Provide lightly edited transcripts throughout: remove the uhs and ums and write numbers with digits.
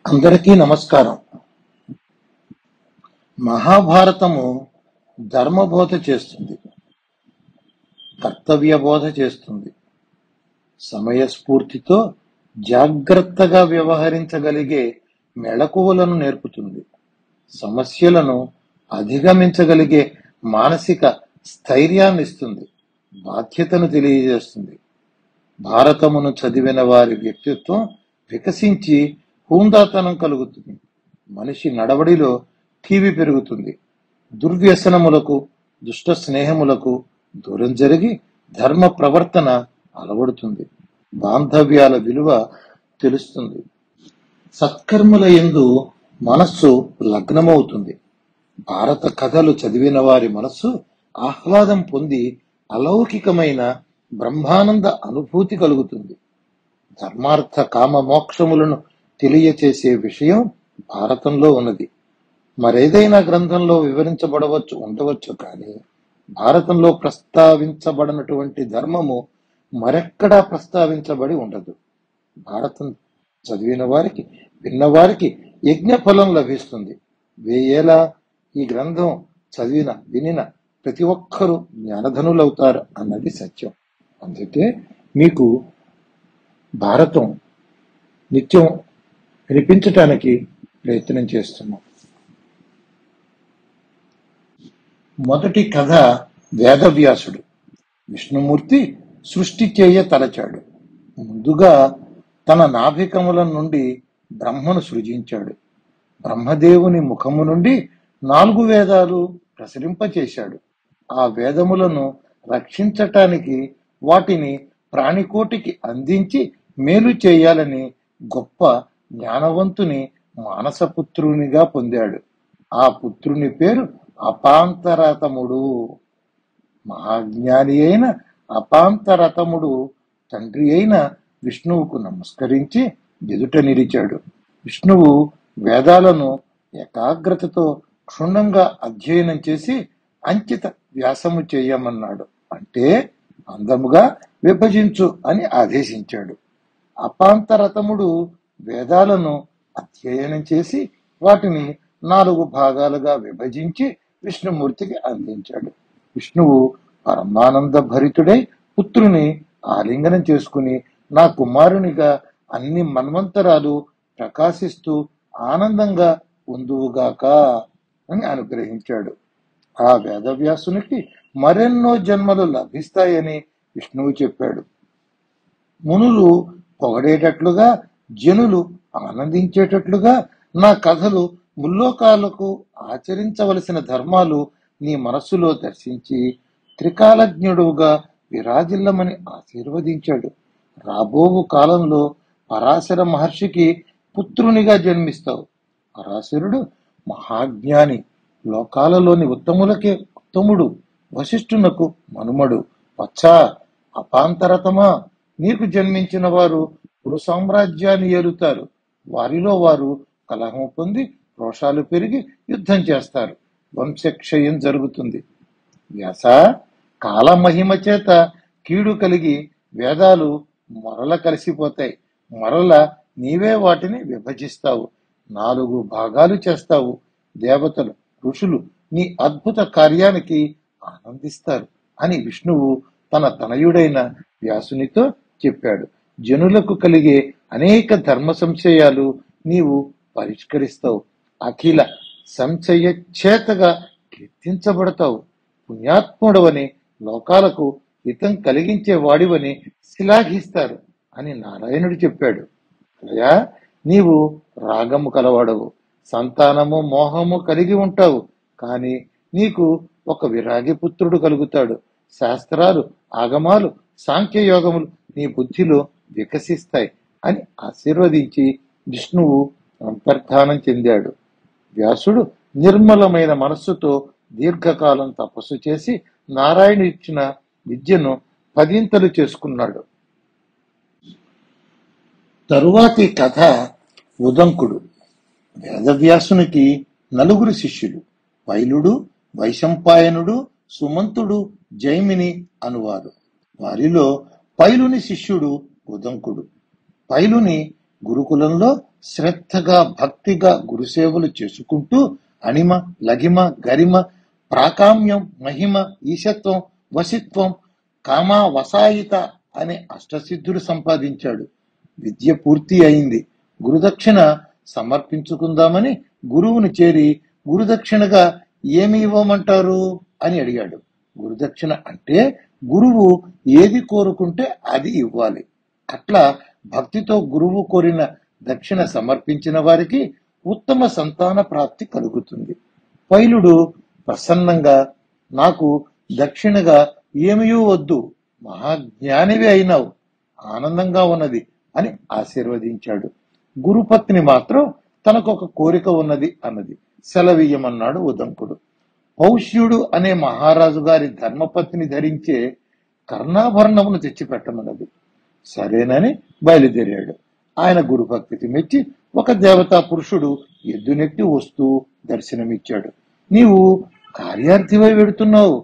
అందరికీ నమస్కారం. మహాభారతము ధర్మబోధ చేస్తుంది, కర్తవ్య బోధ చేస్తుంది. సమయస్ఫూర్తితో జాగ్రత్తగా వ్యవహరించగలిగే మెళకువలను నేర్పుతుంది. సమస్యలను అధిగమించగలిగే మానసిక స్థైర్యాన్నిస్తుంది. బాధ్యతను తెలియజేస్తుంది. భారతమును చదివిన వారి వ్యక్తిత్వం వికసించి హుందాతనం కలుగుతుంది. మనిషి నడవడిలో టీవీ పెరుగుతుంది. దుర్వ్యసనములకు, దుష్ట స్నేహములకు దూరం జరిగి ధర్మ ప్రవర్తన అలవడుతుంది. బాంధవ్యాల విలువ తెలుస్తుంది. సత్కర్మల యందు మనస్సు లగ్నమవుతుంది. భారత కథలు చదివిన వారి మనస్సు ఆహ్లాదం పొంది అలౌకికమైన బ్రహ్మానంద అనుభూతి కలుగుతుంది. ధర్మార్థ కామ మోక్షములను తెలియచేసే విషయం భారతంలో ఉన్నది. మరేదైనా గ్రంథంలో ఉండవచ్చు కానీ భారతంలో ప్రస్తావించబడినటువంటి ధర్మము మరెక్కడా ప్రస్తావించబడి ఉండదు. భారతం చదివిన వారికి, విన్నవారికి యజ్ఞ ఫలం లభిస్తుంది. వేయేలా ఈ గ్రంథం వినిన ప్రతి ఒక్కరూ జ్ఞానధనులవుతారు అన్నది సత్యం. అందుకే మీకు భారతం నిత్యం వినిపించటానికి ప్రయత్నం చేస్తున్నాం. మొదటి కథ వేదవ్యాసుడు. విష్ణుమూర్తి సృష్టి చేయ తలచాడు. ముందుగా తన నాభికముల నుండి బ్రహ్మను సృజించాడు. బ్రహ్మదేవుని ముఖము నుండి 4 వేదాలు ప్రసరింపచేశాడు. ఆ వేదములను రక్షించటానికి వాటిని ప్రాణికోటికి అందించి మేలు చేయాలని గొప్ప జ్ఞానవంతుని మానసపుత్రునిగా పొందాడు. ఆ పుత్రుని పేరు అపాంతరతముడు. మహాజ్ఞాని అయిన అపాంతరతముడు తండ్రి అయిన విష్ణువుకు నమస్కరించి ఎదుట నిలిచాడు. విష్ణువు వేదాలను ఏకాగ్రతతో క్షుణ్ణంగా అధ్యయనం చేసి అంకిత వ్యాసము చేయమన్నాడు. అంటే అందముగా విభజించు అని ఆదేశించాడు. అపాంతరతముడు వేదాలను అధ్యయనం చేసి వాటిని 4 భాగాలుగా విభజించి విష్ణుమూర్తికి అందించాడు. విష్ణువు పరమానంద భరితుడై పుత్రుని ఆలింగనం చేసుకుని, నా కుమారునిగా అన్ని మన్వంతరాలు ప్రకాశిస్తూ ఆనందంగా ఉందువుగాక అని అనుగ్రహించాడు. ఆ వేదవ్యాసునికి మరెన్నో జన్మలు లభిస్తాయని విష్ణువు చెప్పాడు. మునులు పొగడేటట్లుగా, జనులు ఆనందించేటట్లుగా నా కథలు ముల్లోకాలకు ఆచరించవలసిన ధర్మాలు నీ మనస్సులో దర్శించి త్రికాలజ్ఞుడుగా విరాజిల్లమని ఆశీర్వదించాడు. రాబోవు కాలంలో పరాశర మహర్షికి పుత్రునిగా జన్మిస్తావు. పరాశరుడు మహాజ్ఞాని, లోకాలలోని ఉత్తములకే ఉత్తముడు, వశిష్ఠునకు మనుమడు. వచ్చా అపాంతరతమా, నీకు జన్మించిన వారు పురు సామ్రాజ్యాన్ని ఏలుతారు. వారిలో వారు కలహం పొంది రోషాలు పెరిగి యుద్ధం చేస్తారు. వంశక్షయం జరుగుతుంది. వ్యాస, కాలమహిమ చేత కీడు కలిగి వేదాలు మరల కలిసిపోతాయి. మరల నీవే వాటిని విభజిస్తావు, 4 భాగాలు చేస్తావు. దేవతలు, ఋషులు నీ అద్భుత కార్యానికి ఆనందిస్తారు అని విష్ణువు తన తనయుడైన వ్యాసునితో చెప్పాడు. జనులకు కలిగే అనేక ధర్మ సంశయాలు నీవు పరిష్కరిస్తావు. అఖిల సంశయ చేతగా కీర్తించబడతావు. పుణ్యాత్ముడవని, లోకాలకు హితం కలిగించే వాడివని శ్లాఘిస్తారు అని నారాయణుడు చెప్పాడు. అయ్యా, నీవు రాగము కలవాడవు, సంతానము మోహము కలిగి ఉంటావు. కానీ నీకు ఒక విరాగి పుత్రుడు కలుగుతాడు. శాస్త్రాలు, ఆగమాలు, సాంఖ్యయోగములు నీ బుద్ధిలో వికసిస్తాయి అని ఆశీర్వదించి విష్ణువు అంతర్ధానం చెందాడు. వ్యాసుడు నిర్మలమైన మనస్సుతో దీర్ఘకాలం తపస్సు చేసి నారాయణ ఇచ్చిన విద్యను 10 చేసుకున్నాడు. తరువాతి కథ ఉదంకుడు. వేదవ్యాసునికి 4 శిష్యులు: పైలుడు, వైశంపాయనుడు, సుమంతుడు, జైమిని అనువారు. వారిలో పైలుని శిష్యుడు ఉదంకుడు. పైలుని గురుకులంలో శ్రద్ధగా భక్తిగా గురుసేవలు చేసుకుంటూ అణిమ లగిమ గరిమ ప్రాకామ్యం మహిమ ఈశత్వం వసిత్వం కామా వసాయిత అనే అష్టసిద్ధులు సంపాదించాడు. విద్య పూర్తి అయింది. గురుదక్షిణ సమర్పించుకుందామని గురువుని చేరి గురుదక్షిణగా ఏమి ఇవ్వమంటారు అని అడిగాడు. గురుదక్షిణ అంటే గురువు ఏది కోరుకుంటే అది ఇవ్వాలి. అట్లా భక్తితో గురువు కోరిన దక్షిణ సమర్పించిన వారికి ఉత్తమ సంతాన ప్రాప్తి కలుగుతుంది. పైలుడు ప్రసన్నంగా, నాకు దక్షిణగా ఏమీ వద్దు, మహాజ్ఞానివి అయినావు, ఆనందంగా ఉన్నది అని ఆశీర్వదించాడు. గురుపత్ని మాత్రం తనకొక కోరిక ఉన్నది అన్నది. సెలవీయమన్నాడు ఉదంకుడు. పౌష్యుడు అనే మహారాజు గారి ధర్మపత్ని ధరించే కర్ణాభరణమును తెచ్చిపెట్టమన్నది. సరేనని బయలుదేరాడు. ఆయన గురుభక్తికి మెచ్చి ఒక దేవతా పురుషుడు ఎద్దునెక్కి వస్తూ దర్శనమిచ్చాడు. నీవు కార్యార్థివై వెడుతున్నావు.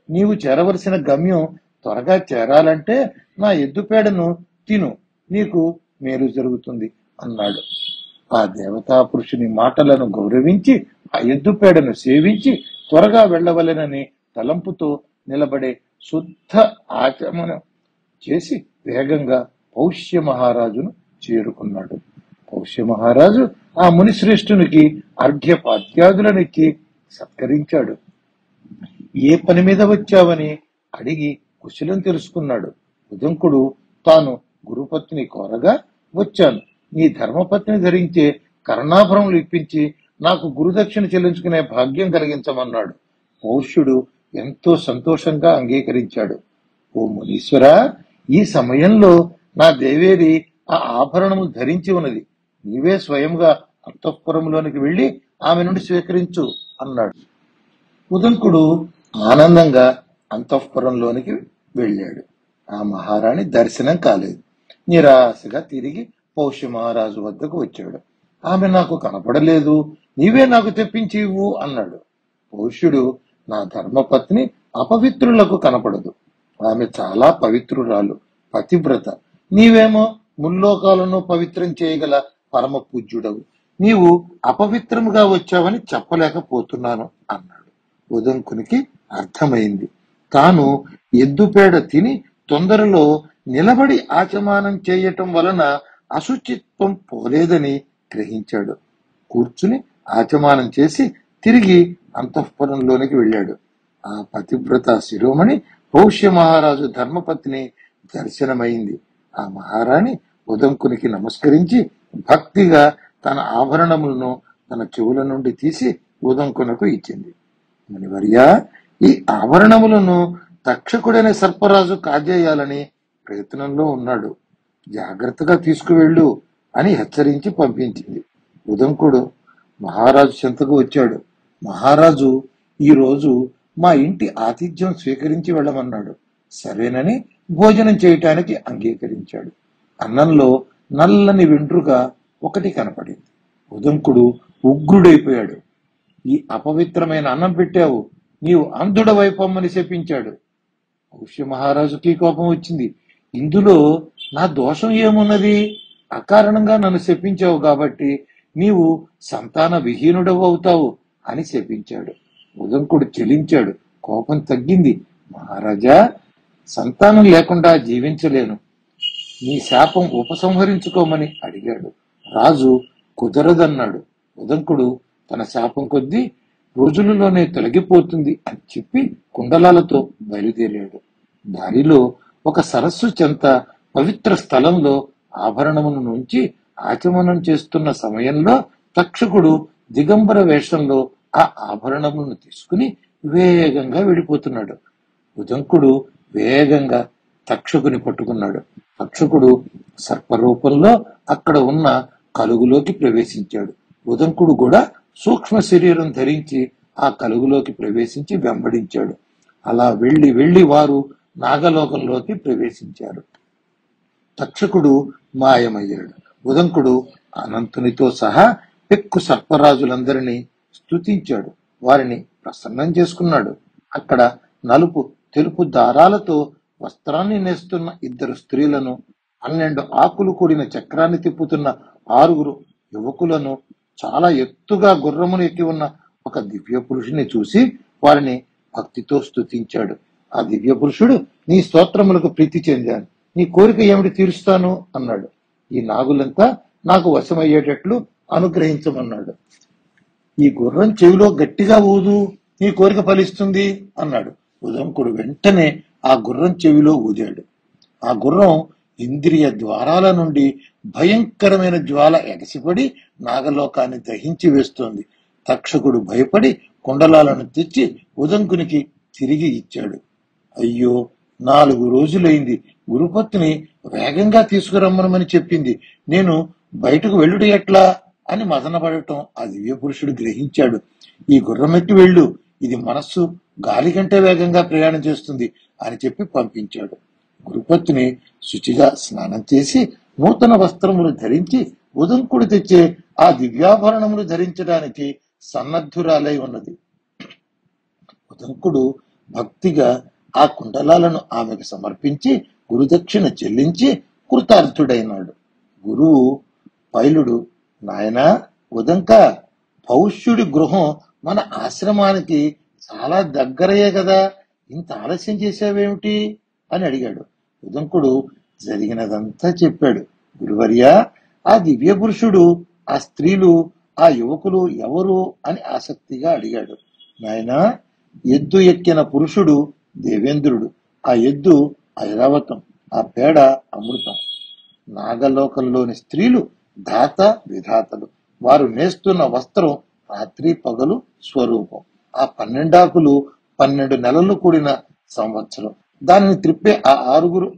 నీవు చేరవలసిన గమ్యం త్వరగా చేరాలంటే నా ఎద్దుపేడను తిను, నీకు మేలు జరుగుతుంది అన్నాడు. ఆ దేవతా పురుషుని మాటలను గౌరవించి ఆ ఎద్దుపేడను సేవించి త్వరగా వెళ్లవలెనని తలంపుతో నిలబడే శుద్ధ ఆచమనం చేసి వేగంగా పౌష్య మహారాజును చేరుకున్నాడు. పౌష్య మహారాజు ఆ మునిశ్రేష్ఠునికి అర్ఘ్యపాద్యాదులనిచ్చి సత్కరించాడు. ఏ పని మీద వచ్చావని అడిగి కుశలం తెలుసుకున్నాడు. ఉదంకుడు తాను గురుపత్ని కోరగా వచ్చాను, నీ ధర్మపత్ని ధరించే కర్ణాభరణములు ఇప్పించి నాకు గురుదక్షిణ చెల్లించుకునే భాగ్యం కలిగించమన్నాడు. పౌష్యుడు ఎంతో సంతోషంగా అంగీకరించాడు. ఓ మునీశ్వర, ఈ సమయంలో నా దేవేరి ఆ ఆభరణము ధరించి ఉన్నది. నీవే స్వయంగా అంతఃపురంలోనికి వెళ్లి ఆమె నుండి స్వీకరించు అన్నాడు. ఉదంకుడు ఆనందంగా అంతఃపురంలోనికి వెళ్ళాడు. ఆ మహారాణి దర్శనం కాలేదు. నిరాశగా తిరిగి పౌష్య మహారాజు వద్దకు వచ్చాడు. ఆమె నాకు కనపడలేదు, నీవే నాకు తెప్పించి ఇవ్వు అన్నాడు. పౌష్యుడు, నా ధర్మపత్ని అపవిత్రులకు కనపడదు. ఆమె చాలా పవిత్రురాలు, పతివ్రత. నీవేమో ముల్లోకాలను పవిత్రం చేయగల పరమ పూజ్యుడవు. నీవు అపవిత్రముగా వచ్చావని చెప్పలేకపోతున్నాను అన్నాడు. ఉదంకునికి అర్థమైంది. తాను ఎద్దుపేడ తిని తొందరలో నిలబడి ఆచమానం చేయటం వలన అశుచిత్వం పోలేదని గ్రహించాడు. కూర్చుని ఆచమానం చేసి తిరిగి అంతఃపురంలోనికి వెళ్ళాడు. ఆ పతివ్రత శిరోమణి పౌష్య మహారాజు ధర్మపత్ని దర్శనమైంది. ఆ మహారాణి ఉదంకునికి నమస్కరించి భక్తిగా తన ఆభరణములను తన చెవుల నుండి తీసి ఉదంకునకు ఇచ్చింది. మునివర్యా, ఈ ఆభరణములను తక్షకుడైన సర్పరాజు కాజేయాలని ప్రయత్నంలో ఉన్నాడు, జాగ్రత్తగా తీసుకువెళ్ళు అని హెచ్చరించి పంపించింది. ఉదంకుడు మహారాజు చెంతకు వచ్చాడు. మహారాజు ఈ రోజు మా ఇంటి ఆతిథ్యం స్వీకరించి వెళ్ళమన్నాడు. సరేనని భోజనం చేయటానికి అంగీకరించాడు. అన్నంలో నల్లని వెంట్రుక ఒకటి కనపడింది. ఉదంకుడు ఉగ్రుడైపోయాడు. ఈ అపవిత్రమైన అన్నం పెట్టావు, నీవు అంధుడవైపోమ్మని శపించాడు. పౌష్య మహారాజుకి కోపం వచ్చింది. ఇందులో నా దోషం ఏమున్నది? అకారణంగా నన్ను శపించావు కాబట్టి నీవు సంతాన విహీనుడవు అవుతావు అని శపించాడు. ఉదంకుడు చెలించాడు. కోపం తగ్గింది. మహారాజా, సంతానం లేకుండా జీవించలేను, నీ శాపం ఉపసంహరించుకోమని అడిగాడు. రాజు కుదరదన్నాడు. ఉదంకుడు తన శాపం కొద్దీ రోజులలోనే తొలగిపోతుంది అని చెప్పి కుండలాలతో బయలుదేరాడు. దారిలో ఒక సరస్సు చెంత పవిత్ర స్థలంలో ఆభరణమును నుంచి ఆచమనం చేస్తున్న సమయంలో తక్షకుడు దిగంబర వేషంలో ఆ ఆభరణములను తీసుకుని వేగంగా వెళ్ళిపోతున్నాడు. ఉదంకుడు వేగంగా తక్షకుని పట్టుకున్నాడు. తక్షకుడు సర్పరూపంలో అక్కడ ఉన్న కలుగులోకి ప్రవేశించాడు. ఉదంకుడు కూడా సూక్ష్మ శరీరం ధరించి ఆ కలుగులోకి ప్రవేశించి వెంబడించాడు. అలా వెళ్లి వారు నాగలోకంలోకి ప్రవేశించారు. తక్షకుడు మాయమయ్యాడు. ఉదంకుడు అనంతునితో సహా పెక్కు సర్పరాజులందరినీ స్తుతించాడు. వారిని ప్రసన్నం చేసుకున్నాడు. అక్కడ నలుపు తెలుపు దారాలతో వస్త్రాన్ని నేస్తున్న ఇద్దరు స్త్రీలను 12 ఆకులు కూడిన చక్రాన్ని తిప్పుతున్న 6 యువకులను, చాలా ఎత్తుగా గుర్రమును ఎక్కి ఉన్న ఒక దివ్య పురుషుని చూసి వారిని భక్తితో స్తుతించాడు. ఆ దివ్య పురుషుడు, నీ స్తోత్రములకు ప్రీతి చెందాను, నీ కోరిక ఏమిటి తీరుస్తాను అన్నాడు. ఈ నాగులంతా నాకు వశమయ్యేటట్లు అనుగ్రహించమన్నాడు. ఈ గుర్రం చెవిలో గట్టిగా ఊదు, నీ కోరిక ఫలిస్తుంది అన్నాడు. ఉదంకుడు వెంటనే ఆ గుర్రం చెవిలో ఊదాడు. ఆ గుర్రం ఇంద్రియ ద్వారాల నుండి భయంకరమైన జ్వాల ఎగసిపడి నాగలోకాన్ని దహించి వేస్తోంది. తక్షకుడు భయపడి కుండలాలను తెచ్చి ఉదంకునికి తిరిగి ఇచ్చాడు. అయ్యో, 4 రోజులైంది. గురుపత్ని వేగంగా తీసుకురమ్మనమని చెప్పింది, నేను బయటకు వెళ్ళుట ఎట్లా అని మదనపడటం ఆ దివ్య పురుషుడు గ్రహించాడు. ఈ గుర్రమెక్కి వెళ్ళు, ఇది మనస్సు గాలి కంటే వేగంగా ప్రయాణం చేస్తుంది అని చెప్పి పంపించాడు. గురుపత్ని శుచిగా స్నానం చేసి నూతన వస్త్రములు ధరించి ఉదంకుడు తెచ్చే ఆ దివ్యాభరణములు ధరించడానికి సన్నద్ధురాలై ఉన్నది. ఉదంకుడు భక్తిగా ఆ కుండలాలను ఆమెకు సమర్పించి గురుదక్షిణ చెల్లించి కృతార్థుడైనాడు. గురువు పైలుడు, నాయనా ఉదంక, పౌష్యుడి గృహం మన ఆశ్రమానికి చాలా దగ్గరయే కదా, ఇంత ఆలస్యం చేసావేమిటి అని అడిగాడు. ఉదంకుడు జరిగినదంతా చెప్పాడు. గురువర్య, ఆ దివ్య పురుషుడు, ఆ స్త్రీలు, ఆ యువకులు ఎవరు అని ఆసక్తిగా అడిగాడు. నాయనా, ఎద్దు ఎక్కిన పురుషుడు దేవేంద్రుడు, ఆ ఎద్దు ఐరావతం, ఆ పేడ అమృతం. నాగలోకంలోని స్త్రీలు దాత విధాతలు, వారు నేస్తున్న వస్త్రం రాత్రి పగలు స్వరూపం. ఆ 12 ఆకులు 12 నెలలు కూడిన సంవత్సరం. దానిని త్రిప్పే ఆ 6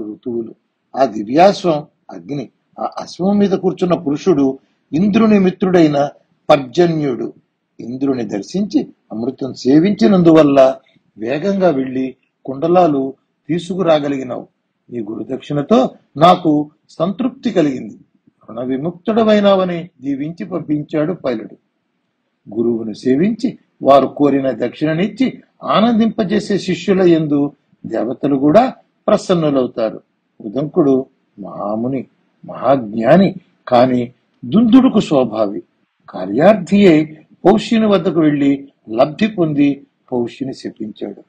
ఋతువులు. ఆ దివ్యాశ్వం అగ్ని. ఆ అశ్వం మీద కూర్చున్న పురుషుడు ఇంద్రుని మిత్రుడైన పర్జన్యుడు. ఇంద్రుని దర్శించి అమృతం సేవించినందువల్ల వేగంగా వెళ్లి కుండలాలు తీసుకురాగలిగినావు. నీ గురుదక్షిణతో నాకు సంతృప్తి కలిగింది, రుణ విముక్తుడమైనావని దీవించి పంపించాడు పైలుడు. గురువును సేవించి వారు కోరిన దక్షిణనిచ్చి ఆనందింపజేసే శిష్యుల యందు దేవతలు కూడా ప్రసన్నులవుతారు. ఉదంకుడు మహాముని, మహాజ్ఞాని, కాని దుందుడుకు స్వభావి. కార్యార్థి అయి పౌష్యుని వద్దకు వెళ్లి లబ్ధి పొంది పౌష్యుని శపించాడు.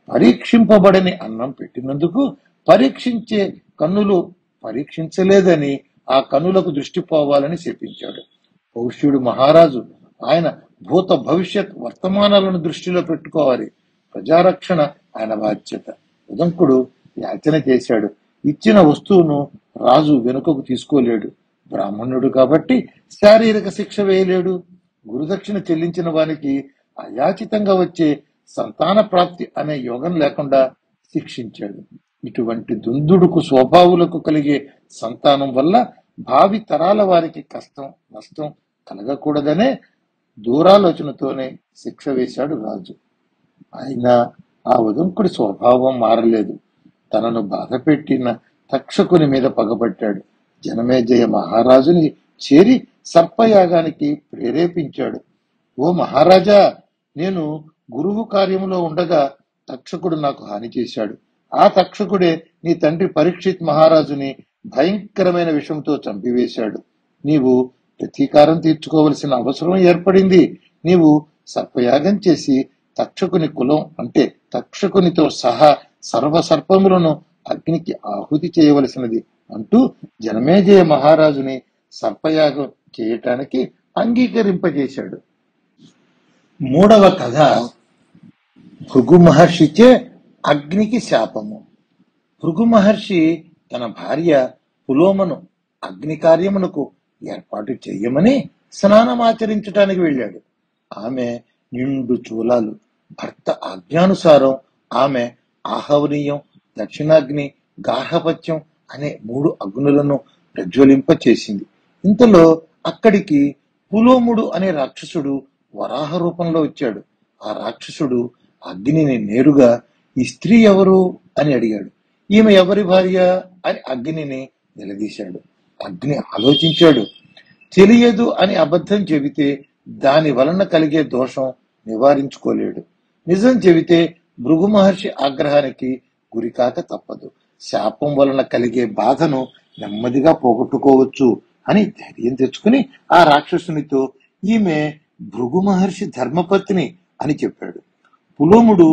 పరీక్షింపబడని అన్నం పెట్టినందుకు పరీక్షించే కన్నులు పరీక్షించలేదని ఆ కన్నులకు దృష్టి పోవాలని శపించాడు. పౌష్యుడు మహారాజు. ఆయన భూత భవిష్యత్ వర్తమానాలను దృష్టిలో పెట్టుకోవాలి. ప్రజారక్షణ ఆయన బాధ్యత. ఉదంకుడు యాచన చేశాడు. ఇచ్చిన వస్తువును రాజు వెనుకకు తీసుకోలేడు. బ్రాహ్మణుడు కాబట్టి శారీరక శిక్ష వేయలేడు. గురుదక్షిణ చెల్లించిన వానికి అయాచితంగా వచ్చే సంతాన ప్రాప్తి అనే యోగం లేకుండా శిక్షించాడు. ఇటువంటి దుందుడుకు స్వభావులకు కలిగే సంతానం వల్ల భావి తరాల వారికి కష్టం నష్టం కలగకూడదనే దూరాలోచనతోనే శిక్ష వేశాడు రాజు. అయినా ఆ ఉదంకుడి స్వభావం మారలేదు. తనను బాధపెట్టిన తక్షకుని మీద పగబట్టాడు. జనమేజయ మహారాజుని చేరి సర్పయాగానికి ప్రేరేపించాడు. ఓ మహారాజా, నేను గురువు కార్యములో ఉండగా తక్షకుడు నాకు హాని చేశాడు. ఆ తక్షకుడే నీ తండ్రి పరీక్షిత్ మహారాజుని భయంకరమైన విషంతో చంపివేశాడు. నీవు ప్రతీకారం తీర్చుకోవలసిన అవసరం ఏర్పడింది. నీవు సర్పయాగం చేసి తక్షకుని కులం అంటే తక్షకునితో సహా సర్వసర్పములను అగ్నికి ఆహుతి చేయవలసినది అంటూ జనమేజయ మహారాజుని సర్పయాగం చేయటానికి అంగీకరింపజేశాడు. 3వ కథ, భృగు మహర్షిచే అగ్నికి శాపము. భృగు మహర్షి తన భార్య పులోమను అగ్ని కార్యమునకు ఏర్పాటు చెయ్యమని స్నానమాచరించటానికి వెళ్ళాడు. ఆమె నిండు చూలాలు. భర్త ఆజ్ఞానుసారం ఆమె ఆహవనీయం, దక్షిణాగ్ని, గార్హపత్యం అనే 3 అగ్నులను ప్రజ్వలింప చేసింది. ఇంతలో అక్కడికి పులోముడు అనే రాక్షసుడు వరాహ రూపంలో వచ్చాడు. ఆ రాక్షసుడు అగ్నిని నేరుగా, ఈ స్త్రీ ఎవరు అని అడిగాడు. ఈమె ఎవరి భార్య అని అగ్నిని నిలదీశాడు. అగ్ని ఆలోచించాడు. తెలియదు అని అబద్ధం చెబితే దాని వలన కలిగే దోషం నివారించుకోలేడు. నిజం చెబితే భృగు మహర్షి ఆగ్రహానికి గురికాక తప్పదు. శాపం వలన కలిగే బాధను నెమ్మదిగా పోగొట్టుకోవచ్చు అని ధైర్యం తెచ్చుకుని ఆ రాక్షసునితో ఈమె భృగు మహర్షి ధర్మపత్ని అని చెప్పాడు. పులోముడు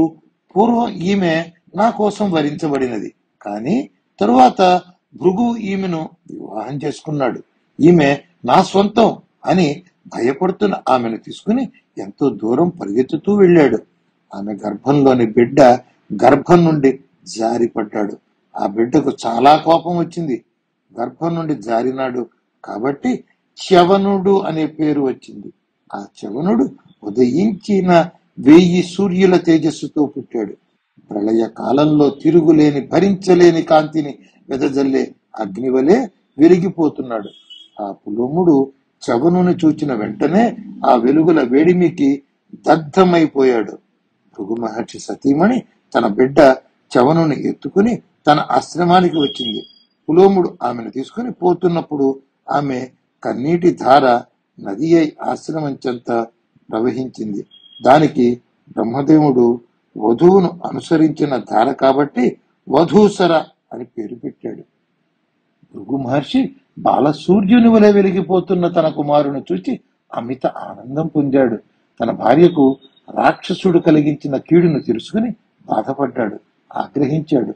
పూర్వం ఈమె నా కోసం వరించబడినది, కానీ తరువాత భృగు ఈమెను వివాహం చేసుకున్నాడు. ఈమె నా సొంతం అని భయపడుతున్న ఆమెను తీసుకుని ఎంతో దూరం పరిగెత్తుతూ వెళ్ళాడు. ఆమె గర్భంలోని బిడ్డ గర్భం నుండి జారిపడ్డాడు. ఆ బిడ్డకు చాలా కోపం వచ్చింది. గర్భం నుండి జారినాడు కాబట్టి చ్యవనుడు అనే పేరు వచ్చింది. ఆ చ్యవనుడు ఉదయించిన 1000 సూర్యుల తేజస్సుతో పుట్టాడు. ప్రళయ కాలంలో తిరుగులేని భరించలేని కాంతిని వెదజల్లే అగ్నివలే వెలిగిపోతున్నాడు. ఆ పులోముడు చ్యవనుని చూచిన వెంటనే ఆ వెలుగుల వేడిమికి దగ్ధమైపోయాడు. భృగు మహర్షి సతీమణి తన బిడ్డ చ్యవనుని ఎత్తుకుని తన ఆశ్రమానికి వచ్చింది. పులోముడు ఆమెను తీసుకుని పోతున్నప్పుడు ఆమె కన్నీటి ధార నది అయి ఆశ్రమం చెంత ప్రవహించింది. దానికి బ్రహ్మదేవుడు వధువును అనుసరించిన ధార కాబట్టి వధూసర అని పేరు పెట్టాడు. భృగు మహర్షి బాలసూర్యుని వలె వెలిగిపోతున్న తన కుమారుని చూచి అమిత ఆనందం పొందాడు. తన భార్యకు రాక్షసుడు కలిగించిన కీడును తెలుసుకుని బాధపడ్డాడు, ఆగ్రహించాడు.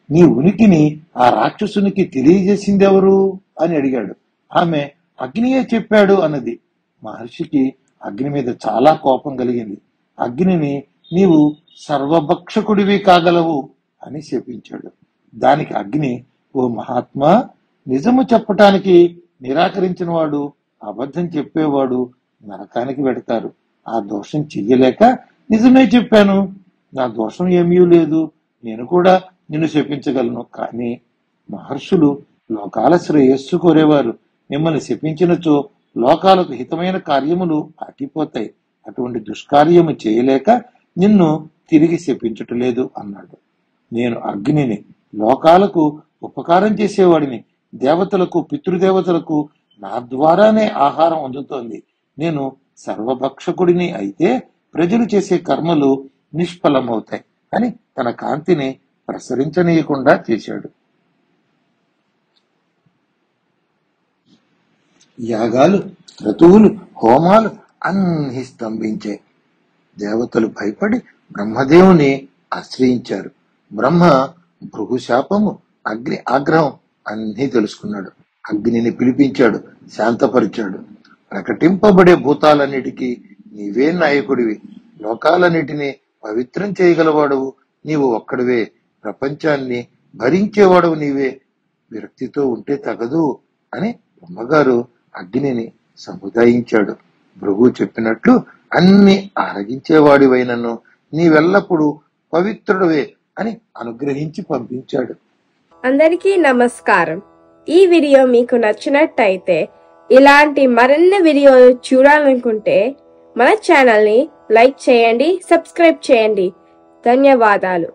నీ ఉనికిని ఆ రాక్షసునికి తెలియజేసిందెవరు అని అడిగాడు. ఆమె అగ్నియే చెప్పాడు అన్నది. మహర్షికి అగ్ని మీద చాలా కోపం కలిగింది. అగ్నిని నీవు సర్వభక్షకుడివి కాగలవు అని శపించాడు. దానికి అగ్ని, ఓ మహాత్మా, నిజము చెప్పటానికి నిరాకరించిన వాడు, అబద్ధం చెప్పేవాడు నరకానికి వెడతారు. ఆ దోషం చెయ్యలేక నిజమే చెప్పాను. నా దోషం ఏమీ లేదు. నేను కూడా నిన్ను శపించగలను. కానీ మహర్షులు లోకాల శ్రేయస్సు కోరేవారు. మిమ్మల్ని శపించినచో లోకాలకు హితమైన కార్యములు ఆగిపోతాయి. అటువంటి దుష్కార్యము చేయలేక నిన్ను తిరిగి శపించటలేదు అన్నాడు. నేను అగ్నిని, లోకాలకు ఉపకారం చేసేవాడిని. దేవతలకు, పితృదేవతలకు నా ద్వారానే ఆహారం అందుతోంది. నేను సర్వభక్షకుడిని అయితే ప్రజలు చేసే కర్మలు నిష్ఫలమవుతాయి అని తన కాంతిని ప్రసరించనీయకుండా చేశాడు. యాగాలు, క్రతువులు, హోమాలు అన్ని స్తంభించాయి. దేవతలు భయపడి బ్రహ్మదేవుని ఆశ్రయించారు. బ్రహ్మ భృగు శాపము, అగ్ని ఆగ్రహం అన్నీ తెలుసుకున్నాడు. అగ్నిని పిలిపించాడు, శాంతపరిచాడు. ప్రకటింపబడే భూతాలన్నిటికీ నీవే నాయకుడివి. లోకాలన్నిటినీ పవిత్రం చేయగలవాడవు నీవు ఒక్కడివే. ప్రపంచాన్ని భరించేవాడవు నీవే. విరక్తితో ఉంటే తగదు అని బ్రహ్మగారు అగ్నిని సముదాయించాడు. భృగు చెప్పినట్లు అన్ని ఆరగించేవాడివైనను నీవెల్లప్పుడూ పవిత్రుడవే అని అనుగ్రహించి పంపించాడు. అందరికీ నమస్కారం. ఈ వీడియో మీకు నచ్చినట్టయితే, ఇలాంటి మరిన్ని వీడియోలు చూడాలనుకుంటే మన ఛానల్ని లైక్ చేయండి, సబ్స్క్రైబ్ చేయండి. ధన్యవాదాలు.